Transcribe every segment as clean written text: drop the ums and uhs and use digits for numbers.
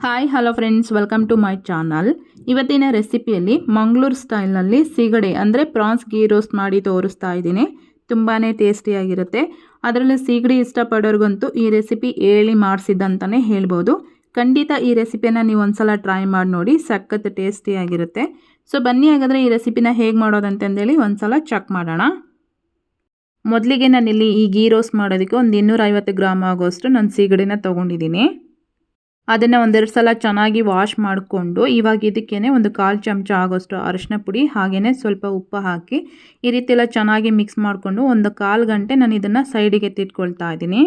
Hi hello friends, welcome to my channel. ಇವತ್ತಿನ ರೆಸಿಪಿಯಲ್ಲಿ ಮಂಗಳೂರು ಸ್ಟೈಲ್ನಲ್ಲಿ ಸಿಗಡಿ ಅಂದರೆ ಪ್ರಾನ್ಸ್ ಗೀ ರೋಸ್ಟ್ ಮಾಡಿ ತೋರಿಸ್ತಾ ಇದ್ದೀನಿ. ತುಂಬಾ ಟೇಸ್ಟಿಯಾಗಿರುತ್ತೆ. ಅದರಲ್ಲೂ ಸಿಗಡಿ ಇಷ್ಟಪಡೋರಿಗಂತೂ ಈ ರೆಸಿಪಿ ಹೇಳಿ ಮಾಡಿಸಿದ್ದಂತಲೇ ಹೇಳ್ಬೋದು. ಖಂಡಿತ ಈ ರೆಸಿಪಿಯನ್ನು ನೀವು ಒಂದ್ಸಲ ಟ್ರೈ ಮಾಡಿ ನೋಡಿ, ಸಖತ್ ಟೇಸ್ಟಿಯಾಗಿರುತ್ತೆ. ಸೊ ಬನ್ನಿ ಹಾಗಾದರೆ ಈ ರೆಸಿಪಿನ ಹೇಗೆ ಮಾಡೋದಂತಂದೇಳಿ ಒಂದ್ಸಲ ಚೆಕ್ ಮಾಡೋಣ. ಮೊದಲಿಗೆ ನಾನಿಲ್ಲಿ ಈ ಗೀ ರೋಸ್ಟ್ ಮಾಡೋದಕ್ಕೆ ಒಂದು 250 ಗ್ರಾಮ್ ಆಗೋಷ್ಟು ನಾನು ಸಿಗಡಿನ ತೊಗೊಂಡಿದ್ದೀನಿ. ಅದನ್ನು ಒಂದೆರಡು ಸಲ ಚೆನ್ನಾಗಿ ವಾಶ್ ಮಾಡಿಕೊಂಡು ಇವಾಗ ಇದಕ್ಕೇನೆ ಒಂದು 1/4 ಚಮಚ ಆಗೋಷ್ಟು ಅರಿಶಿನ ಪುಡಿ ಹಾಗೆಯೇ ಸ್ವಲ್ಪ ಉಪ್ಪು ಹಾಕಿ ಈ ರೀತಿ ಎಲ್ಲ ಚೆನ್ನಾಗಿ ಮಿಕ್ಸ್ ಮಾಡಿಕೊಂಡು ಒಂದು 1/4 ಗಂಟೆ ನಾನು ಇದನ್ನು ಸೈಡಿಗೆ ಎತ್ತಿಟ್ಕೊಳ್ತಾ ಇದ್ದೀನಿ.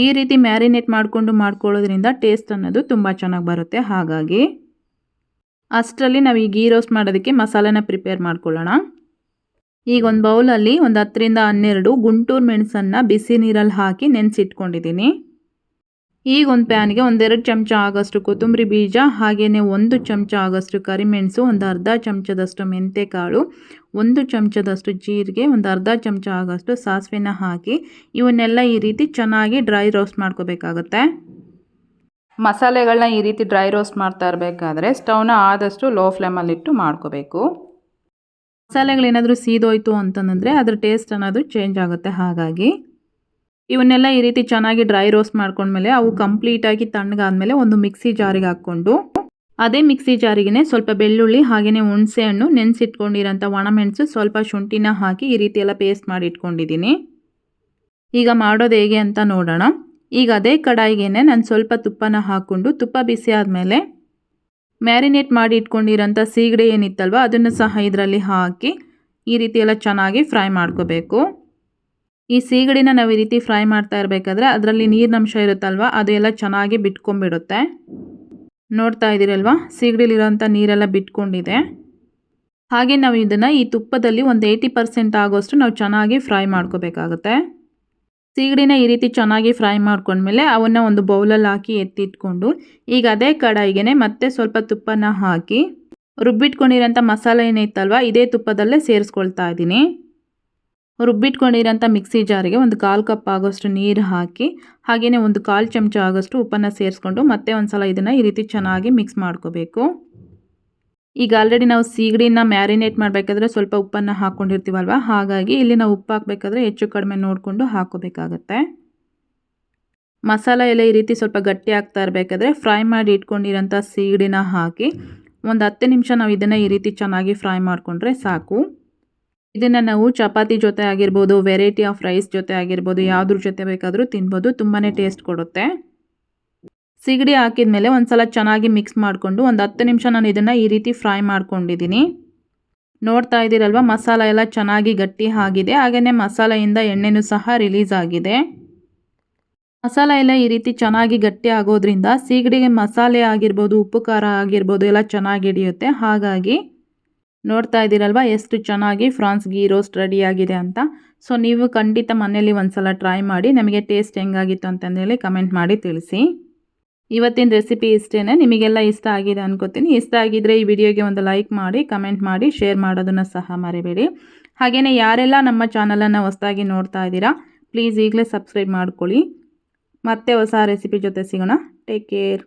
ಈ ರೀತಿ ಮ್ಯಾರಿನೇಟ್ ಮಾಡ್ಕೊಳ್ಳೋದ್ರಿಂದ ಟೇಸ್ಟ್ ಅನ್ನೋದು ತುಂಬ ಚೆನ್ನಾಗಿ ಬರುತ್ತೆ. ಹಾಗಾಗಿ ಅಷ್ಟರಲ್ಲಿ ನಾವು ಈ ಗೀ ರೋಸ್ಟ್ ಮಾಡೋದಕ್ಕೆ ಮಸಾಲೆನ ಪ್ರಿಪೇರ್ ಮಾಡ್ಕೊಳ್ಳೋಣ. ಈಗ ಒಂದು ಬೌಲಲ್ಲಿ ಒಂದು 10 ರಿಂದ 12 ಗುಂಟೂರು ಮೆಣಸನ್ನು ಬಿಸಿ ನೀರಲ್ಲಿ ಹಾಕಿ ನೆನೆಸಿಟ್ಕೊಂಡಿದ್ದೀನಿ. ಈಗ ಒಂದು ಪ್ಯಾನ್ಗೆ 1-2 ಚಮಚ ಆಗೋಷ್ಟು ಕೊತ್ತಂಬರಿ ಬೀಜ ಹಾಗೆಯೇ 1 ಚಮಚ ಆಗೋಷ್ಟು ಕರಿಮೆಣಸು, ಒಂದು ಅರ್ಧ ಚಮಚದಷ್ಟು ಮೆಂತ್ಯಕಾಳು, 1 ಚಮಚದಷ್ಟು ಜೀರಿಗೆ, ಒಂದು ಅರ್ಧ ಚಮಚ ಆಗೋಷ್ಟು ಸಾಸಿವೆನ ಹಾಕಿ ಇವನ್ನೆಲ್ಲ ಈ ರೀತಿ ಚೆನ್ನಾಗಿ ಡ್ರೈ ರೋಸ್ಟ್ ಮಾಡ್ಕೋಬೇಕಾಗುತ್ತೆ. ಮಸಾಲೆಗಳನ್ನ ಈ ರೀತಿ ಡ್ರೈ ರೋಸ್ಟ್ ಮಾಡ್ತಾ ಇರಬೇಕಾದ್ರೆ ಸ್ಟವ್ನ ಆದಷ್ಟು ಲೋ ಫ್ಲೇಮಲ್ಲಿಟ್ಟು ಮಾಡ್ಕೋಬೇಕು. ಮಸಾಲೆಗಳೇನಾದರೂ ಸೀದೋಯ್ತು ಅಂತಂದರೆ ಅದ್ರ ಟೇಸ್ಟ್ ಅನ್ನೋದು ಚೇಂಜ್ ಆಗುತ್ತೆ. ಹಾಗಾಗಿ ಇವನ್ನೆಲ್ಲ ಈ ರೀತಿ ಚೆನ್ನಾಗಿ ಡ್ರೈ ರೋಸ್ಟ್ ಮಾಡ್ಕೊಂಡ್ಮೇಲೆ ಅವು ಕಂಪ್ಲೀಟಾಗಿ ತಣ್ಣಗಾದ್ಮೇಲೆ ಒಂದು ಮಿಕ್ಸಿ ಜಾರಿಗೆ ಹಾಕ್ಕೊಂಡು ಅದೇ ಮಿಕ್ಸಿ ಜಾರಿಗೆ ಸ್ವಲ್ಪ ಬೆಳ್ಳುಳ್ಳಿ ಹಾಗೆಯೇ ಹುಣಸೆ ಹಣ್ಣು, ನೆನೆಸಿಟ್ಕೊಂಡಿರೋಂಥ ಒಣಮೆಣಸು, ಸ್ವಲ್ಪ ಶುಂಠಿನ ಹಾಕಿ ಈ ರೀತಿ ಎಲ್ಲ ಪೇಸ್ಟ್ ಮಾಡಿ ಇಟ್ಕೊಂಡಿದ್ದೀನಿ. ಈಗ ಮಾಡೋದು ಹೇಗೆ ಅಂತ ನೋಡೋಣ. ಈಗ ಅದೇ ಕಡಾಯಿಗೆ ನಾನು ಸ್ವಲ್ಪ ತುಪ್ಪನ ಹಾಕ್ಕೊಂಡು ತುಪ್ಪ ಬಿಸಿ ಆದಮೇಲೆ ಮ್ಯಾರಿನೇಟ್ ಮಾಡಿ ಇಟ್ಕೊಂಡಿರೋಂಥ ಸೀಗಡಿ ಏನಿತ್ತಲ್ವ ಅದನ್ನು ಸಹ ಇದರಲ್ಲಿ ಹಾಕಿ ಈ ರೀತಿ ಎಲ್ಲ ಚೆನ್ನಾಗಿ ಫ್ರೈ ಮಾಡ್ಕೋಬೇಕು. ಈ ಸೀಗಡಿನ ನಾವು ಈ ರೀತಿ ಫ್ರೈ ಮಾಡ್ತಾ ಇರಬೇಕಾದ್ರೆ ಅದರಲ್ಲಿ ನೀರಿನಂಶ ಇರುತ್ತಲ್ವ ಅದೆಲ್ಲ ಚೆನ್ನಾಗಿ ಬಿಟ್ಕೊಂಡ್ಬಿಡುತ್ತೆ. ನೋಡ್ತಾ ಇದ್ದೀರಲ್ವ, ಸೀಗಡಿಲಿರೋಂಥ ನೀರೆಲ್ಲ ಬಿಟ್ಕೊಂಡಿದೆ. ಹಾಗೆ ನಾವು ಇದನ್ನು ಈ ತುಪ್ಪದಲ್ಲಿ ಒಂದು 80% ಆಗೋಷ್ಟು ನಾವು ಚೆನ್ನಾಗಿ ಫ್ರೈ ಮಾಡ್ಕೋಬೇಕಾಗುತ್ತೆ. ಸೀಗಡಿನ ಈ ರೀತಿ ಚೆನ್ನಾಗಿ ಫ್ರೈ ಮಾಡ್ಕೊಂಡ್ಮೇಲೆ ಅವನ್ನು ಒಂದು ಬೌಲಲ್ಲಿ ಹಾಕಿ ಎತ್ತಿಟ್ಕೊಂಡು ಈಗ ಅದೇ ಕಡಾಯಿಗೆ ಮತ್ತೆ ಸ್ವಲ್ಪ ತುಪ್ಪನ ಹಾಕಿ ರುಬ್ಬಿಟ್ಕೊಂಡಿರೋಂಥ ಮಸಾಲೆ ಏನಿತ್ತಲ್ವ ಇದೇ ತುಪ್ಪದಲ್ಲೇ ಸೇರಿಸ್ಕೊಳ್ತಾ ಇದ್ದೀನಿ. ರುಬ್ಬಿಟ್ಕೊಂಡಿರೋಂಥ ಮಿಕ್ಸಿ ಜಾರಿಗೆ ಒಂದು 1/4 ಕಪ್ ಆಗೋಷ್ಟು ನೀರು ಹಾಕಿ ಹಾಗೆಯೇ ಒಂದು 1/4 ಚಮಚ ಆಗೋಷ್ಟು ಉಪ್ಪನ್ನು ಸೇರಿಸ್ಕೊಂಡು ಮತ್ತೆ ಒಂದು ಸಲ ಇದನ್ನು ಈ ರೀತಿ ಚೆನ್ನಾಗಿ ಮಿಕ್ಸ್ ಮಾಡ್ಕೋಬೇಕು. ಈಗ ಆಲ್ರೆಡಿ ನಾವು ಸೀಗಡಿನ ಮ್ಯಾರಿನೇಟ್ ಮಾಡಬೇಕಾದ್ರೆ ಸ್ವಲ್ಪ ಉಪ್ಪನ್ನು ಹಾಕ್ಕೊಂಡಿರ್ತೀವಲ್ವ, ಹಾಗಾಗಿ ಇಲ್ಲಿ ನಾವು ಉಪ್ಪು ಹಾಕಬೇಕಾದ್ರೆ ಹೆಚ್ಚು ಕಡಿಮೆ ನೋಡಿಕೊಂಡು ಹಾಕೋಬೇಕಾಗತ್ತೆ. ಮಸಾಲೆ ಎಲ್ಲ ಈ ರೀತಿ ಸ್ವಲ್ಪ ಗಟ್ಟಿ ಆಗ್ತಾ ಇರಬೇಕಾದ್ರೆ ಫ್ರೈ ಮಾಡಿ ಇಟ್ಕೊಂಡಿರೋಂಥ ಸೀಗಡಿನ ಹಾಕಿ ಒಂದು 10 ನಿಮಿಷ ನಾವು ಇದನ್ನು ಈ ರೀತಿ ಚೆನ್ನಾಗಿ ಫ್ರೈ ಮಾಡಿಕೊಂಡ್ರೆ ಸಾಕು. ಇದನ್ನು ನಾವು ಚಪಾತಿ ಜೊತೆ ಆಗಿರ್ಬೋದು, ವೆರೈಟಿ ಆಫ್ ರೈಸ್ ಜೊತೆ ಆಗಿರ್ಬೋದು, ಯಾವುದ್ರ ಜೊತೆ ಬೇಕಾದರೂ ತಿನ್ಬೋದು. ತುಂಬಾ ಟೇಸ್ಟ್ ಕೊಡುತ್ತೆ. ಸಿಗಡಿ ಹಾಕಿದ ಮೇಲೆ ಒಂದು ಸಲ ಚೆನ್ನಾಗಿ ಮಿಕ್ಸ್ ಮಾಡಿಕೊಂಡು ಒಂದು 10 ನಿಮಿಷ ನಾನು ಇದನ್ನು ಈ ರೀತಿ ಫ್ರೈ ಮಾಡ್ಕೊಂಡಿದ್ದೀನಿ. ನೋಡ್ತಾ ಇದ್ದೀರಲ್ವ, ಮಸಾಲ ಎಲ್ಲ ಚೆನ್ನಾಗಿ ಗಟ್ಟಿ ಆಗಿದೆ. ಹಾಗೆಯೇ ಮಸಾಲೆಯಿಂದ ಎಣ್ಣೆನೂ ಸಹ ರಿಲೀಸ್ ಆಗಿದೆ. ಮಸಾಲ ಎಲ್ಲ ಈ ರೀತಿ ಚೆನ್ನಾಗಿ ಗಟ್ಟಿ ಆಗೋದ್ರಿಂದ ಸಿಗಡಿಗೆ ಮಸಾಲೆ ಆಗಿರ್ಬೋದು, ಉಪ್ಪು ಖಾರ ಆಗಿರ್ಬೋದು ಎಲ್ಲ ಚೆನ್ನಾಗಿ ಹಿಡಿಯುತ್ತೆ. ಹಾಗಾಗಿ ನೋಡ್ತಾ ಇದ್ದೀರಲ್ವ ಎಷ್ಟು ಚೆನ್ನಾಗಿ ಪ್ರಾನ್ಸ್ ಗೀ ರೋಸ್ಟ್ ರೆಡಿಯಾಗಿದೆ ಅಂತ. ಸೊ ನೀವು ಖಂಡಿತ ಮನೆಯಲ್ಲಿ ಒಂದ್ಸಲ ಟ್ರೈ ಮಾಡಿ ನಮಗೆ ಟೇಸ್ಟ್ ಹೆಂಗಾಗಿತ್ತು ಅಂತಂದೇಳಿ ಕಮೆಂಟ್ ಮಾಡಿ ತಿಳಿಸಿ. ಇವತ್ತಿನ ರೆಸಿಪಿ ಇಷ್ಟೇ. ನಿಮಗೆಲ್ಲ ಇಷ್ಟ ಆಗಿದೆ ಅನ್ಕೋತೀನಿ. ಇಷ್ಟ ಆಗಿದ್ದರೆ ಈ ವಿಡಿಯೋಗೆ ಒಂದು ಲೈಕ್ ಮಾಡಿ, ಕಮೆಂಟ್ ಮಾಡಿ, ಶೇರ್ ಮಾಡೋದನ್ನು ಸಹ ಮರಿಬೇಡಿ. ಹಾಗೆಯೇ ಯಾರೆಲ್ಲ ನಮ್ಮ ಚಾನಲನ್ನು ಹೊಸದಾಗಿ ನೋಡ್ತಾ ಇದ್ದೀರಾ ಪ್ಲೀಸ್ ಈಗಲೇ ಸಬ್ಸ್ಕ್ರೈಬ್ ಮಾಡ್ಕೊಳ್ಳಿ. ಮತ್ತೆ ಹೊಸ ರೆಸಿಪಿ ಜೊತೆ ಸಿಗೋಣ. Take care.